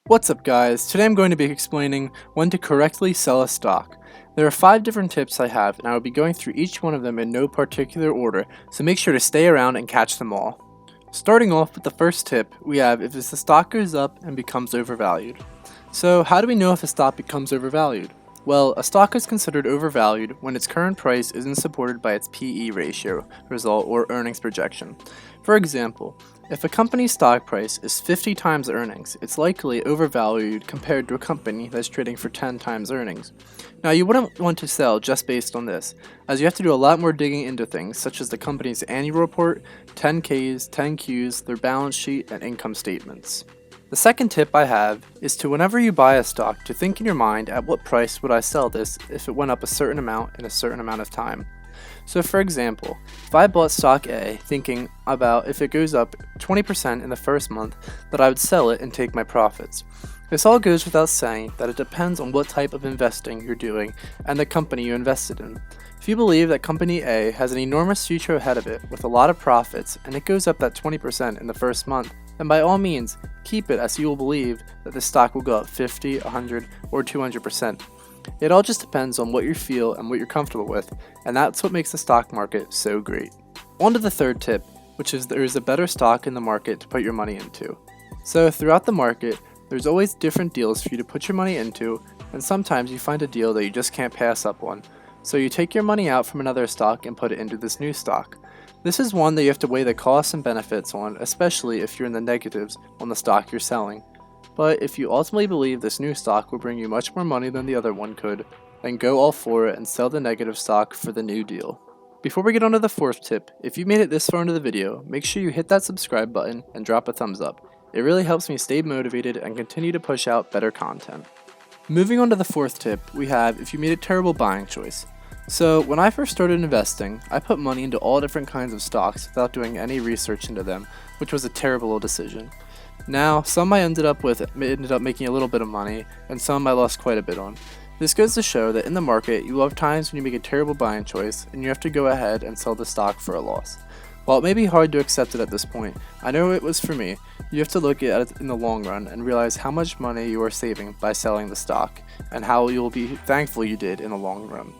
What's up guys, today I'm going to be explaining when to correctly sell a stock. There are 5 different tips I have and I will be going through each one of them in no particular order, so make sure to stay around and catch them all. Starting off with the first tip, we have if the stock goes up and becomes overvalued. So how do we know if a stock becomes overvalued? Well, a stock is considered overvalued when its current price isn't supported by its PE ratio result or earnings projection. For example, if a company's stock price is 50 times earnings, it's likely overvalued compared to a company that's trading for 10 times earnings. Now, you wouldn't want to sell just based on this, as you have to do a lot more digging into things such as the company's annual report, 10Ks, 10Qs, their balance sheet, and income statements. The second tip I have is to whenever you buy a stock to think in your mind at what price would I sell this if it went up a certain amount in a certain amount of time. So for example, if I bought stock A thinking about if it goes up 20% in the first month that I would sell it and take my profits. This all goes without saying that it depends on what type of investing you're doing and the company you invested in. If you believe that company A has an enormous future ahead of it with a lot of profits and it goes up that 20% in the first month, then by all means, keep it as you will believe that the stock will go up 50, 100, or 200%. It all just depends on what you feel and what you're comfortable with, and that's what makes the stock market so great. On to the third tip, which is there is a better stock in the market to put your money into. So throughout the market, there's always different deals for you to put your money into, and sometimes you find a deal that you just can't pass up on. So you take your money out from another stock and put it into this new stock. This is one that you have to weigh the costs and benefits on, especially if you're in the negatives on the stock you're selling. But if you ultimately believe this new stock will bring you much more money than the other one could, then go all for it and sell the negative stock for the new deal. Before we get on to the fourth tip, if you made it this far into the video, make sure you hit that subscribe button and drop a thumbs up. It really helps me stay motivated and continue to push out better content. Moving on to the fourth tip, we have if you made a terrible buying choice. So when I first started investing, I put money into all different kinds of stocks without doing any research into them, which was a terrible decision. Now, some I ended up making a little bit of money, and some I lost quite a bit on. This goes to show that in the market, you will have times when you make a terrible buying choice, and you have to go ahead and sell the stock for a loss. While it may be hard to accept it at this point, I know it was for me, you have to look at it in the long run and realize how much money you are saving by selling the stock, and how you will be thankful you did in the long run.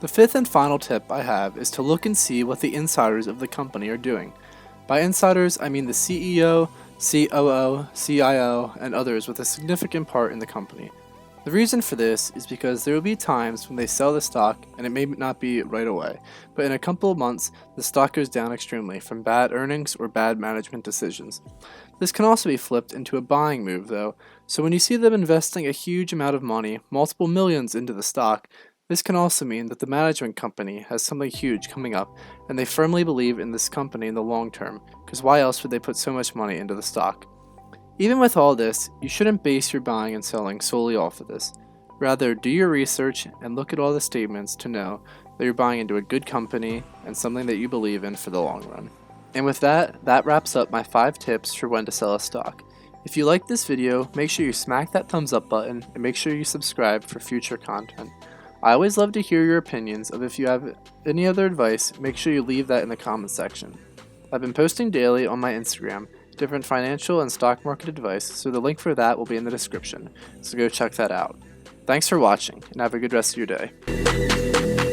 The fifth and final tip I have is to look and see what the insiders of the company are doing. By insiders, I mean the CEO, COO, CIO, and others with a significant part in the company. The reason for this is because there will be times when they sell the stock and it may not be right away, but in a couple of months, the stock goes down extremely from bad earnings or bad management decisions. This can also be flipped into a buying move though, so when you see them investing a huge amount of money, multiple millions into the stock, this can also mean that the management company has something huge coming up and they firmly believe in this company in the long term, because why else would they put so much money into the stock? Even with all this, you shouldn't base your buying and selling solely off of this. Rather, do your research and look at all the statements to know that you're buying into a good company and something that you believe in for the long run. And with that wraps up my 5 tips for when to sell a stock. If you liked this video, make sure you smack that thumbs up button and make sure you subscribe for future content. I always love to hear your opinions of if you have any other advice, make sure you leave that in the comment section. I've been posting daily on my Instagram, different financial and stock market advice, so the link for that will be in the description, so go check that out. Thanks for watching, and have a good rest of your day.